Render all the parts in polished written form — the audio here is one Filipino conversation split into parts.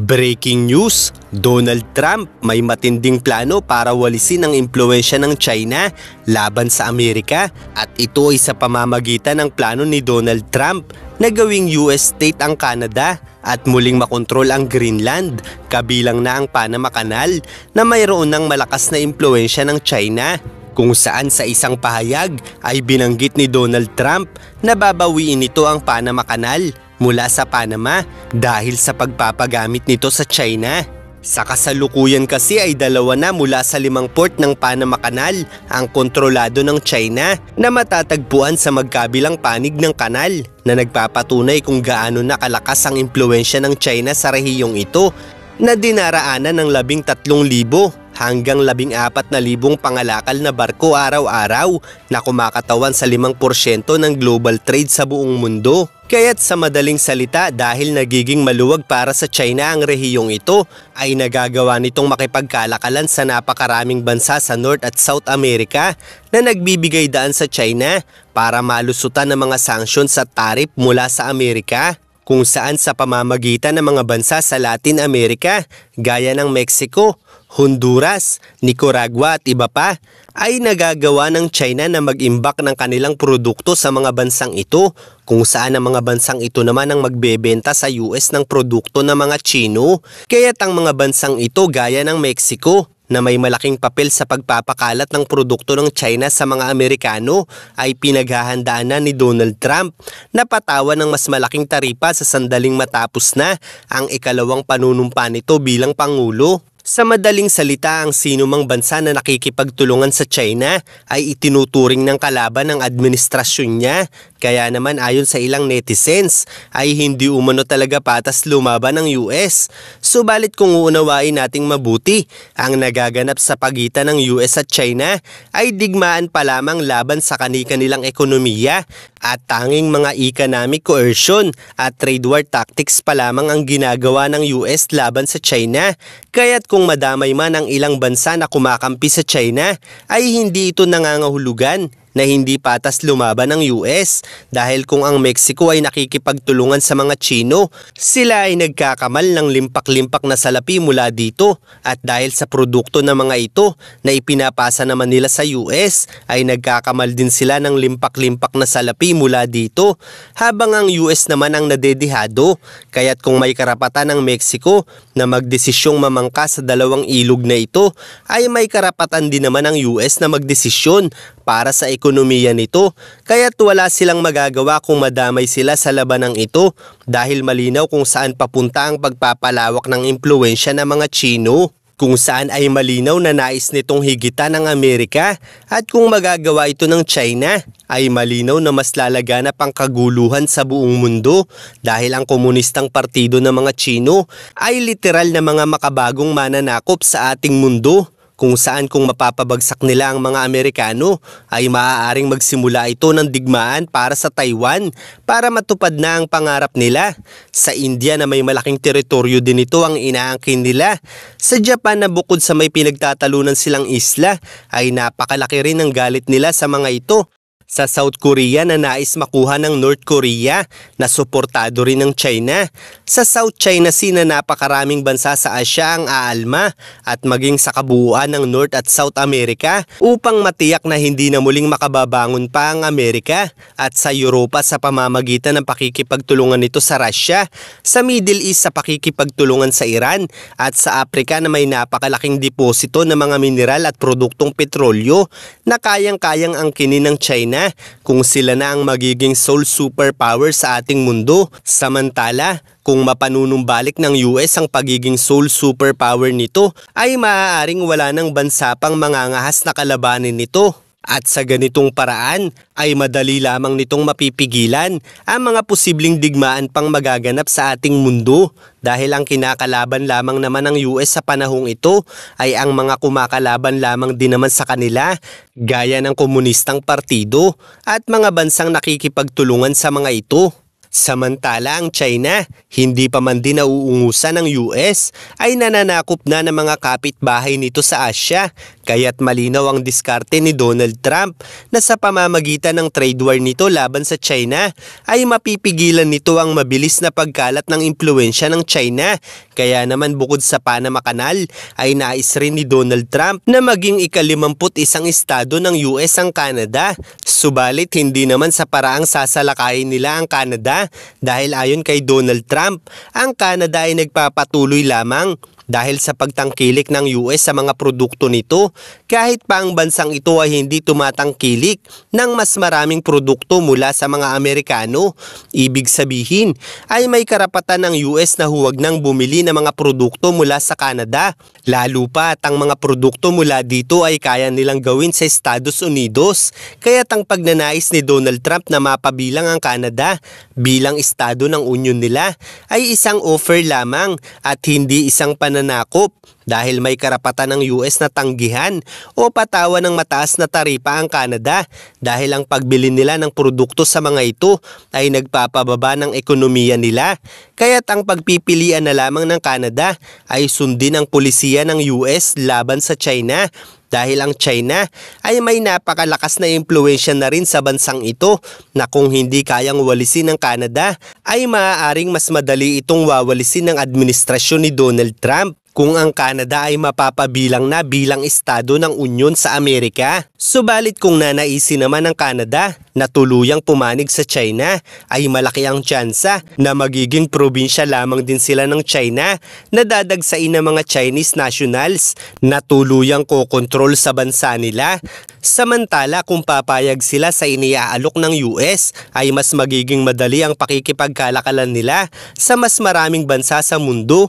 Breaking news, Donald Trump may matinding plano para walisin ang impluwensya ng China laban sa Amerika at ito ay sa pamamagitan ng plano ni Donald Trump na gawing US state ang Canada at muling makontrol ang Greenland kabilang na ang Panama Canal na mayroon ng malakas na impluwensya ng China. Kung saan sa isang pahayag ay binanggit ni Donald Trump na babawiin nito ang Panama Canal mula sa Panama dahil sa pagpapagamit nito sa China. Sa kasalukuyan kasi ay dalawa na mula sa 5 port ng Panama Canal ang kontrolado ng China na matatagpuan sa magkabilang panig ng kanal na nagpapatunay kung gaano nakalakas ang impluwensya ng China sa rehiyong ito na dinaraanan ng 13,000 hanggang 14,000 pangalakal na barko araw-araw na kumakatawan sa 5% ng global trade sa buong mundo. Kaya't sa madaling salita, dahil nagiging maluwag para sa China ang rehiyong ito, ay nagagawa nitong makipagkalakalan sa napakaraming bansa sa North at South America na nagbibigay daan sa China para malusutan ng mga sanctions at tarif mula sa Amerika. Kung saan sa pamamagitan ng mga bansa sa Latin America gaya ng Mexico, Honduras, Nicaragua at iba pa ay nagagawa ng China na mag-imbak ng kanilang produkto sa mga bansang ito kung saan ang mga bansang ito naman ang magbebenta sa US ng produkto ng mga Chino. Kaya't ang mga bansang ito gaya ng Mexico na may malaking papel sa pagpapakalat ng produkto ng China sa mga Amerikano ay pinaghahandaan na ni Donald Trump na patawan ng mas malaking taripa sa sandaling matapos na ang ikalawang panunumpa nito bilang Pangulo. Sa madaling salita, ang sinumang bansa na nakikipagtulungan sa China ay itinuturing ng kalaban ng administrasyon niya. Kaya naman ayon sa ilang netizens ay hindi umano talaga patas lumaban ng US. Subalit kung uunawain nating mabuti, ang nagaganap sa pagitan ng US at China ay digmaan pa lamang laban sa kani-kanilang ekonomiya at tanging mga economic coercion at trade war tactics pa lamang ang ginagawa ng US laban sa China. Kaya't kung madamay man ang ilang bansa na kumakampi sa China ay hindi ito nangangahulugan na hindi patas lumaban ng US dahil kung ang Mexico ay nakikipagtulungan sa mga Chino, sila ay nagkakamal ng limpak-limpak na salapi mula dito at dahil sa produkto ng mga ito na ipinapasa naman nila sa US ay nagkakamal din sila ng limpak-limpak na salapi mula dito habang ang US naman ang nadedihado. Kaya't kung may karapatan ng Mexico na magdesisyong mamangka sa dalawang ilog na ito ay may karapatan din naman ang US na magdesisyon para sa ekonomiya nito, kaya't wala silang magagawa kung madamay sila sa labanang ito dahil malinaw kung saan papunta ang pagpapalawak ng impluwensya ng mga Chino. Kung saan ay malinaw na nais nitong higitan ng Amerika at kung magagawa ito ng China ay malinaw na mas lalaganap ang kaguluhan sa buong mundo dahil ang komunistang partido ng mga Chino ay literal na mga makabagong mananakop sa ating mundo. Kung saan kung mapapabagsak nila ang mga Amerikano ay maaaring magsimula ito ng digmaan para sa Taiwan para matupad na ang pangarap nila. Sa India na may malaking teritoryo din ito ang inaangkin nila. Sa Japan na bukod sa may pinagtatalunan silang isla ay napakalaki rin ang galit nila sa mga ito. Sa South Korea na nais makuha ng North Korea na suportado rin ng China. Sa South China Sea na napakaraming bansa sa Asya ang aalma at maging sa kabuuan ng North at South America upang matiyak na hindi na muling makababangon pa ang Amerika at sa Europa sa pamamagitan ng pakikipagtulungan nito sa Russia, sa Middle East sa pakikipagtulungan sa Iran at sa Africa na may napakalaking deposito ng mga mineral at produktong petrolyo na kayang-kayang angkinin ng China kung sila na ang magiging sole superpower sa ating mundo. Samantala, kung mapanunumbalik ng US ang pagiging sole superpower nito, ay maaaring wala ng bansa pang mangangahas na kalabanin nito. At sa ganitong paraan ay madali lamang nitong mapipigilan ang mga posibleng digmaan pang magaganap sa ating mundo dahil ang kinakalaban lamang naman ng US sa panahong ito ay ang mga kumakalaban lamang din naman sa kanila gaya ng komunistang partido at mga bansang nakikipagtulungan sa mga ito. Samantala ang China, hindi pa man din nauungusan ng US, ay nananakop na ng mga kapitbahay nito sa Asya. Kaya't malinaw ang diskarte ni Donald Trump na sa pamamagitan ng trade war nito laban sa China ay mapipigilan nito ang mabilis na pagkalat ng impluensya ng China. Kaya naman bukod sa Panama Canal ay nais rin ni Donald Trump na maging ika-51 estado ng US ang Canada. Subalit hindi naman sa paraang sasalakayin nila ang Canada dahil ayon kay Donald Trump, ang Canada ay nagpapatuloy lamang dahil sa pagtangkilik ng US sa mga produkto nito, kahit pa ang bansang ito ay hindi tumatangkilik ng mas maraming produkto mula sa mga Amerikano. Ibig sabihin ay may karapatan ng US na huwag nang bumili ng mga produkto mula sa Canada. Lalo pa at ang mga produkto mula dito ay kaya nilang gawin sa Estados Unidos. Kaya't ang pagnanais ni Donald Trump na mapabilang ang Canada bilang estado ng union nila ay isang offer lamang at hindi isang pananakop dahil may karapatan ng US na tanggihan o patawan ng mataas na taripa ang Canada dahil ang pagbili nila ng produkto sa mga ito ay nagpapababa ng ekonomiya nila. Kaya't ang pagpipilian na lamang ng Canada ay sundin ang pulisiya ng US laban sa China dahil ang China ay may napakalakas na impluensya na rin sa bansang ito na kung hindi kayang walisin ng Canada ay maaaring mas madali itong wawalisin ng administrasyon ni Donald Trump kung ang Canada ay mapapabilang na bilang estado ng Unyon sa Amerika. Subalit kung nanaisin naman ng Canada na tuluyang pumanig sa China ay malaki ang tsansa na magiging probinsya lamang din sila ng China na dadagsain ng mga Chinese nationals na tuluyang kokontrol sa bansa nila. Samantala kung papayag sila sa iniaalok ng US ay mas magiging madali ang pakikipagkalakalan nila sa mas maraming bansa sa mundo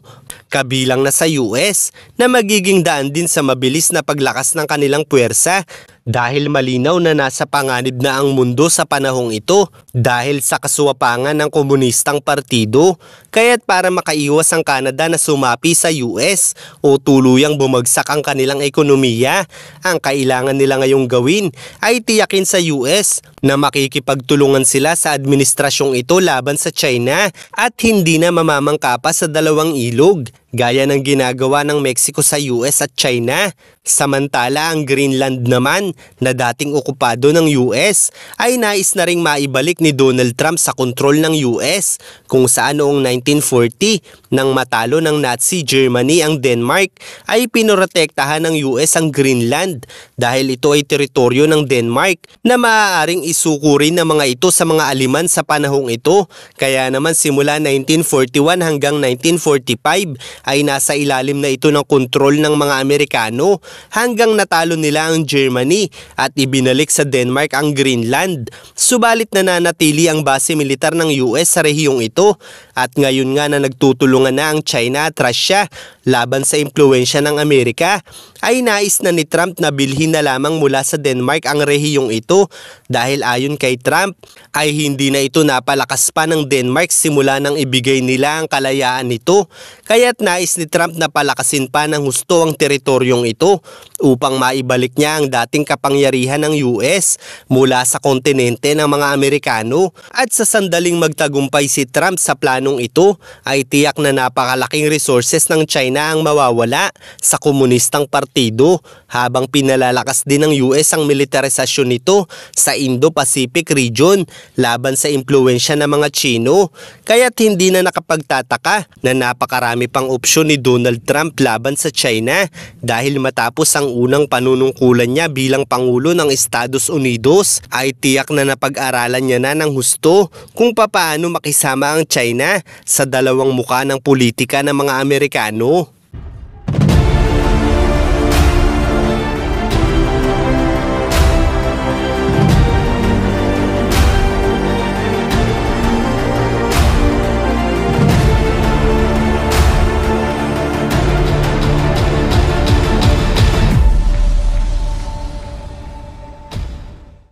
kabilang na sa US na magiging daan din sa mabilis na paglakas ng kanilang puwersa dahil malinaw na nasa panganib na ang mundo sa panahong ito dahil sa kasuwapangan ng komunistang partido. Kaya't para makaiwas ang Canada na sumapi sa US o tuluyang bumagsak ang kanilang ekonomiya, ang kailangan nila ngayong gawin ay tiyakin sa US na makikipagtulungan sila sa administrasyong ito laban sa China at hindi na mamamangka pa sa dalawang ilog gaya ng ginagawa ng Mexico sa US at China. Samantala ang Greenland naman na dating okupado ng US ay nais na ring maibalik ni Donald Trump sa kontrol ng US kung saan noong 1940 nang matalo ng Nazi Germany ang Denmark ay pinoprotektahan ng US ang Greenland dahil ito ay teritoryo ng Denmark na maaaring isukurin ng mga ito sa mga Aleman sa panahong ito. Kaya naman simula 1941 hanggang 1945 ay nasa ilalim na ito ng kontrol ng mga Amerikano hanggang natalo nila ang Germany at ibinalik sa Denmark ang Greenland. Subalit nananatili ang base militar ng US sa rehiyong ito at ngayon nga na nagtutulungan na ang China at Russia laban sa impluensya ng Amerika ay nais na ni Trump na bilhin na lamang mula sa Denmark ang rehiyong ito dahil ayon kay Trump ay hindi na ito napalakas pa ng Denmark simula nang ibigay nila ang kalayaan nito. Kaya't nais ni Trump na palakasin pa ng husto ang teritoryong ito upang maibalik niya ang dating kapangyarihan ng US mula sa kontinente ng mga Amerikano. At sa sandaling magtagumpay si Trump sa planong ito ay tiyak na napakalaking resources ng China ang mawawala sa komunistang partido habang pinalalakas din ng US ang militarisasyon nito sa Indo-Pacific region laban sa impluensya ng mga Chino. Kaya't hindi na nakapagtataka na napakarami pang opsyon ni Donald Trump laban sa China dahil matapos ang unang panunungkulan niya bilang Pangulo ng Estados Unidos ay tiyak na napag-aralan niya na ng husto kung papaano makisama ang China sa dalawang muka ng politika ng mga Amerikano.